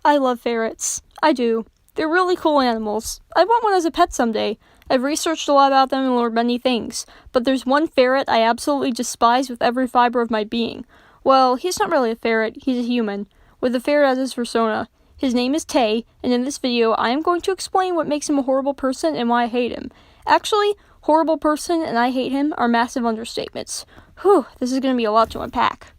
I love ferrets. I do. They're really cool animals. I want one as a pet someday. I've researched a lot about them and learned many things, but there's one ferret I absolutely despise with every fiber of my being. Well, he's not really a ferret, he's a human, with a ferret as his persona. His name is Tay, and in this video, I am going to explain what makes him a horrible person and why I hate him. Actually, horrible person and I hate him are massive understatements. Whew, this is going to be a lot to unpack.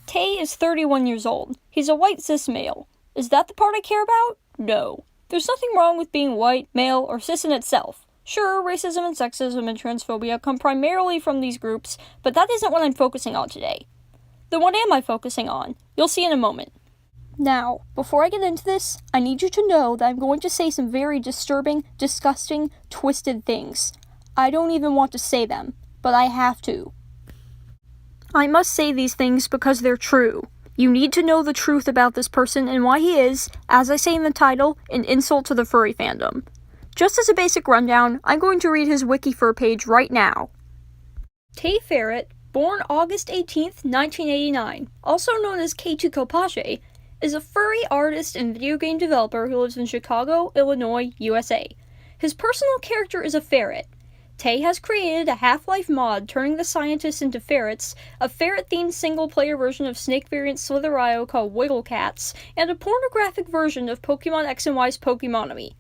Tay is 31 years old. He's a white cis male. Is that the part I care about? No. There's nothing wrong with being white, male, or cis in itself. Sure, racism and sexism and transphobia come primarily from these groups, but that isn't what I'm focusing on today. Then what am I focusing on? You'll see in a moment. Now, before I get into this, I need you to know that I'm going to say some very disturbing, disgusting, twisted things. I don't even want to say them, but I have to. I must say these things because they're true. You need to know the truth about this person and why he is, as I say in the title, an insult to the furry fandom. Just as a basic rundown, I'm going to read his WikiFur page right now. TayFerret, born August 18th, 1989, also known as K2Kopache, is a furry artist and video game developer who lives in Chicago, Illinois, USA. His personal character is a ferret. Tay has created a Half-Life mod turning the scientists into ferrets, a ferret-themed single-player version of Snake variant Slitherio called Wiggle Cats, and a pornographic version of Pokemon X and Y's Pokemonomy.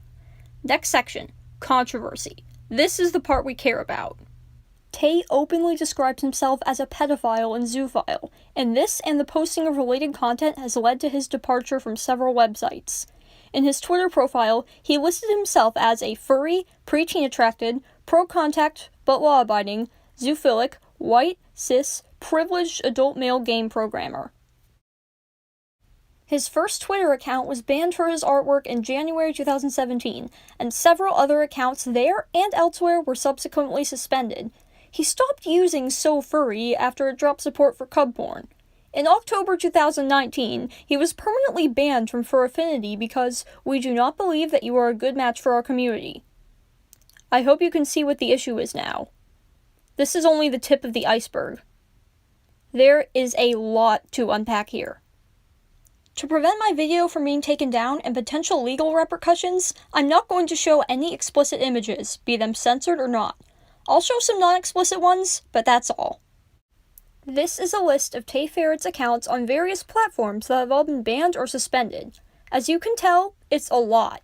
Next section, controversy. This is the part we care about. Tay openly describes himself as a pedophile and zoophile, and this and the posting of related content has led to his departure from several websites. In his Twitter profile, he listed himself as a furry, preteen attracted, pro-contact, but law-abiding, zoophilic, white, cis, privileged adult male game programmer. His first Twitter account was banned for his artwork in January 2017, and several other accounts there and elsewhere were subsequently suspended. He stopped using So Furry after it dropped support for cub porn. In October 2019, he was permanently banned from Fur Affinity because we do not believe that you are a good match for our community. I hope you can see what the issue is now. This is only the tip of the iceberg. There is a lot to unpack here. To prevent my video from being taken down and potential legal repercussions, I'm not going to show any explicit images, be them censored or not. I'll show some non-explicit ones, but that's all. This is a list of TayFerret's accounts on various platforms that have all been banned or suspended. As you can tell, it's a lot.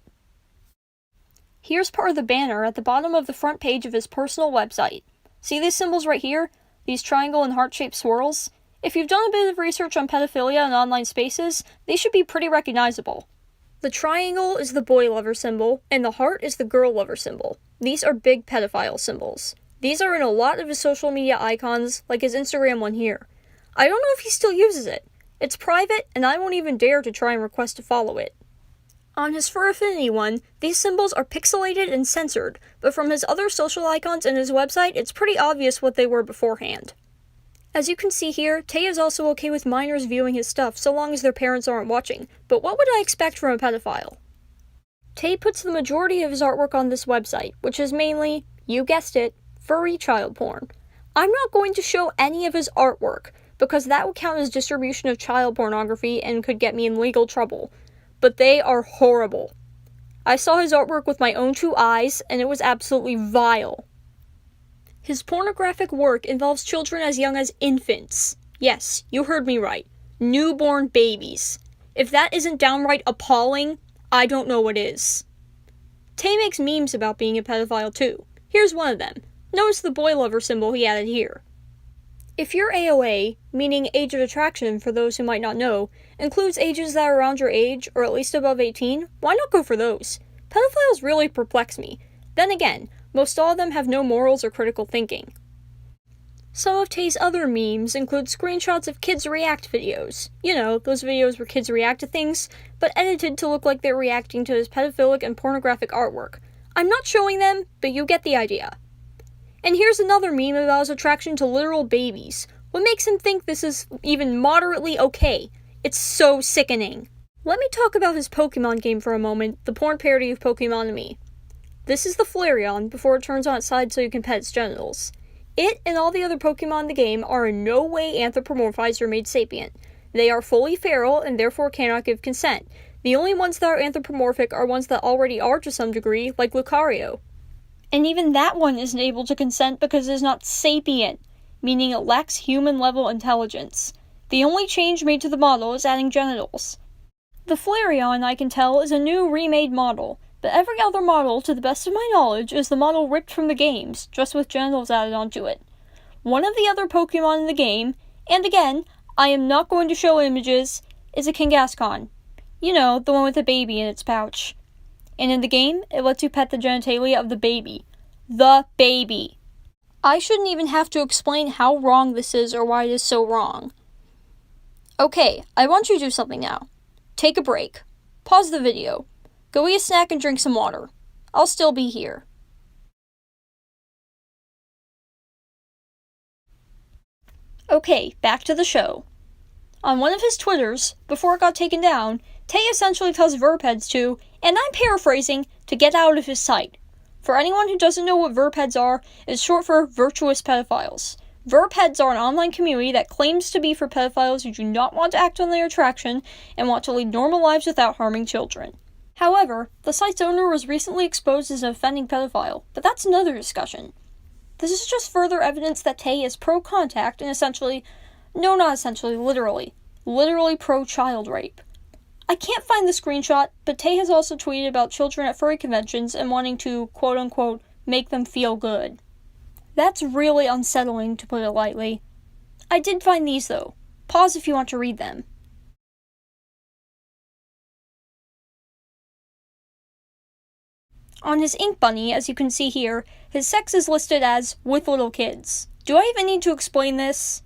Here's part of the banner at the bottom of the front page of his personal website. See these symbols right here? These triangle and heart-shaped swirls? If you've done a bit of research on pedophilia and online spaces, these should be pretty recognizable. The triangle is the boy lover symbol, and the heart is the girl lover symbol. These are big pedophile symbols. These are in a lot of his social media icons, like his Instagram one here. I don't know if he still uses it. It's private, and I won't even dare to try and request to follow it. On his Fur Affinity one, these symbols are pixelated and censored, but from his other social icons and his website, it's pretty obvious what they were beforehand. As you can see here, Tay is also okay with minors viewing his stuff so long as their parents aren't watching, but what would I expect from a pedophile? Tay puts the majority of his artwork on this website, which is mainly, you guessed it, furry child porn. I'm not going to show any of his artwork, because that would count as distribution of child pornography and could get me in legal trouble. But they are horrible. I saw his artwork with my own 2 eyes, and it was absolutely vile. His pornographic work involves children as young as infants. Yes, you heard me right. Newborn babies. If that isn't downright appalling, I don't know what is. Tay makes memes about being a pedophile too. Here's one of them. Notice the boy lover symbol he added here. If your AOA, meaning age of attraction for those who might not know, includes ages that are around your age, or at least above 18, why not go for those? Pedophiles really perplex me. Then again, most all of them have no morals or critical thinking. Some of Tay's other memes include screenshots of kids react videos. You know, those videos where kids react to things, but edited to look like they're reacting to his pedophilic and pornographic artwork. I'm not showing them, but you get the idea. And here's another meme about his attraction to literal babies. What makes him think this is even moderately okay? It's so sickening. Let me talk about his Pokemon game for a moment, the porn parody of Pokemonomy. This is the Flareon before it turns on its side so you can pet its genitals. It and all the other Pokemon in the game are in no way anthropomorphized or made sapient. They are fully feral and therefore cannot give consent. The only ones that are anthropomorphic are ones that already are to some degree, like Lucario. And even that one isn't able to consent because it is not sapient, meaning it lacks human-level intelligence. The only change made to the model is adding genitals. The Flareon, I can tell, is a new remade model, but every other model, to the best of my knowledge, is the model ripped from the games, just with genitals added onto it. One of the other Pokemon in the game, and again, I am not going to show images, is a Kangaskhan. You know, the one with the baby in its pouch. And in the game, it lets you pet the genitalia of the baby. The baby! I shouldn't even have to explain how wrong this is or why it is so wrong. Okay, I want you to do something now. Take a break. Pause the video. Go eat a snack and drink some water. I'll still be here. Okay, back to the show. On one of his Twitters, before it got taken down, Tay essentially tells VirPeds to, and I'm paraphrasing, to get out of his sight. For anyone who doesn't know what VirPeds are, it's short for virtuous pedophiles. VirPeds are an online community that claims to be for pedophiles who do not want to act on their attraction and want to lead normal lives without harming children. However, the site's owner was recently exposed as an offending pedophile, but that's another discussion. This is just further evidence that Tay is pro-contact and literally pro-child rape. I can't find the screenshot, but Tay has also tweeted about children at furry conventions and wanting to, quote-unquote, make them feel good. That's really unsettling, to put it lightly. I did find these, though. Pause if you want to read them. On his Inkbunny, as you can see here, his sex is listed as with little kids. Do I even need to explain this?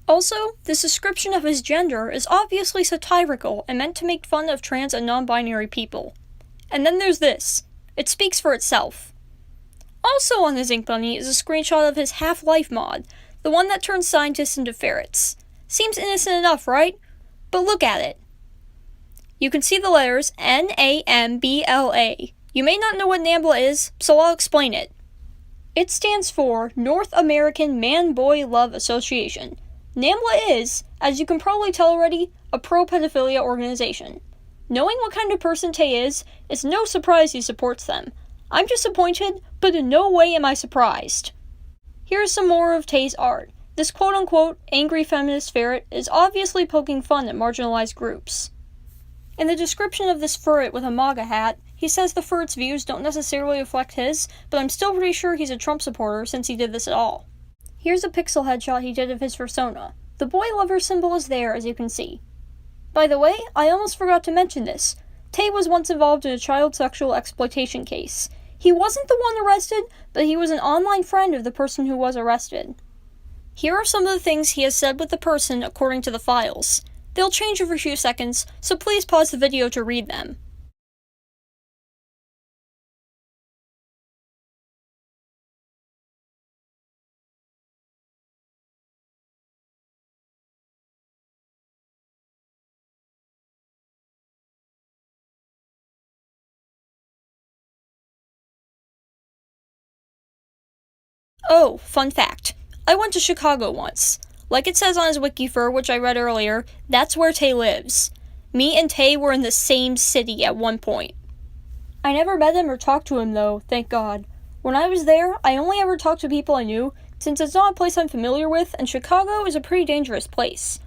Also, this description of his gender is obviously satirical and meant to make fun of trans and non-binary people. And then there's this. It speaks for itself. Also on his Inkbunny is a screenshot of his Half-Life mod, the one that turns scientists into ferrets. Seems innocent enough, right? But look at it. You can see the letters NAMBLA. You may not know what NAMBLA is, so I'll explain it. It stands for North American Man-Boy Love Association. NAMBLA is, as you can probably tell already, a pro-pedophilia organization. Knowing what kind of person Tay is, it's no surprise he supports them. I'm disappointed, but in no way am I surprised. Here's some more of Tay's art. This quote-unquote angry feminist ferret is obviously poking fun at marginalized groups. In the description of this ferret with a MAGA hat, he says the ferret's views don't necessarily reflect his, but I'm still pretty sure he's a Trump supporter since he did this at all. Here's a pixel headshot he did of his persona. The boy lover symbol is there, as you can see. By the way, I almost forgot to mention this. Tay was once involved in a child sexual exploitation case. He wasn't the one arrested, but he was an online friend of the person who was arrested. Here are some of the things he has said with the person according to the files. They'll change every few seconds, so please pause the video to read them. Oh, fun fact. I went to Chicago once. Like it says on his WikiFur, which I read earlier, that's where Tay lives. Me and Tay were in the same city at one point. I never met him or talked to him though, thank God. When I was there, I only ever talked to people I knew, since it's not a place I'm familiar with, and Chicago is a pretty dangerous place.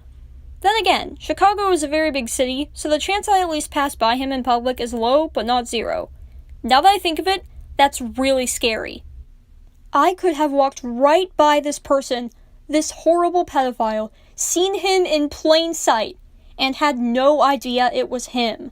Then again, Chicago is a very big city, so the chance I at least pass by him in public is low, but not zero. Now that I think of it, that's really scary. I could have walked right by this person, this horrible pedophile, seen him in plain sight, and had no idea it was him.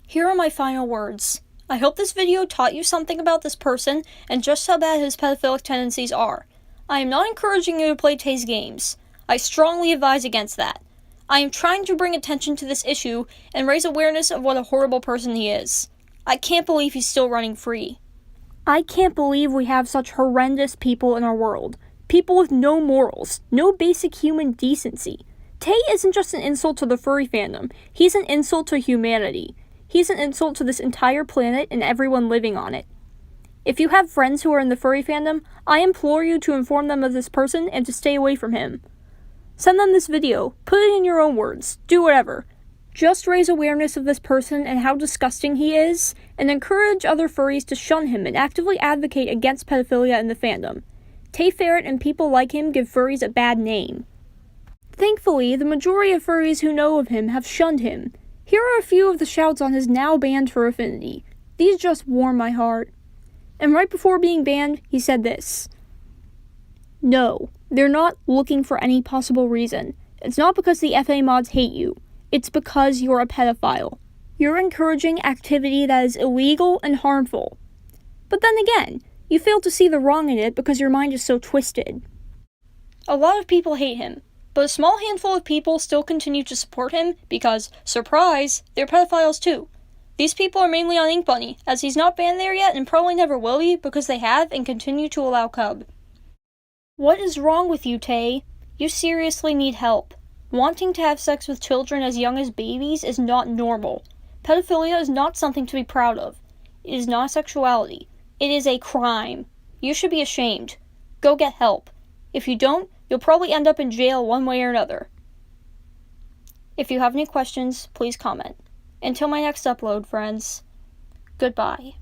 Here are my final words. I hope this video taught you something about this person and just how bad his pedophilic tendencies are. I am not encouraging you to play Tay's games. I strongly advise against that. I am trying to bring attention to this issue and raise awareness of what a horrible person he is. I can't believe he's still running free. I can't believe we have such horrendous people in our world. People with no morals, no basic human decency. Tay isn't just an insult to the furry fandom, he's an insult to humanity. He's an insult to this entire planet and everyone living on it. If you have friends who are in the furry fandom, I implore you to inform them of this person and to stay away from him. Send them this video, put it in your own words, do whatever. Just raise awareness of this person and how disgusting he is, and encourage other furries to shun him and actively advocate against pedophilia in the fandom. TayFerret and people like him give furries a bad name. Thankfully, the majority of furries who know of him have shunned him. Here are a few of the shouts on his now banned fur affinity. These just warm my heart. And right before being banned, he said this: "No, they're not looking for any possible reason. It's not because the FA mods hate you. It's because you're a pedophile. You're encouraging activity that is illegal and harmful. But then again, you fail to see the wrong in it because your mind is so twisted." A lot of people hate him, but a small handful of people still continue to support him because, surprise, they're pedophiles too. These people are mainly on Inkbunny, as he's not banned there yet and probably never will be because they have and continue to allow cub. What is wrong with you, Tay? You seriously need help. Wanting to have sex with children as young as babies is not normal. Pedophilia is not something to be proud of. It is not sexuality. It is a crime. You should be ashamed. Go get help. If you don't, you'll probably end up in jail one way or another. If you have any questions, please comment. Until my next upload, friends, goodbye.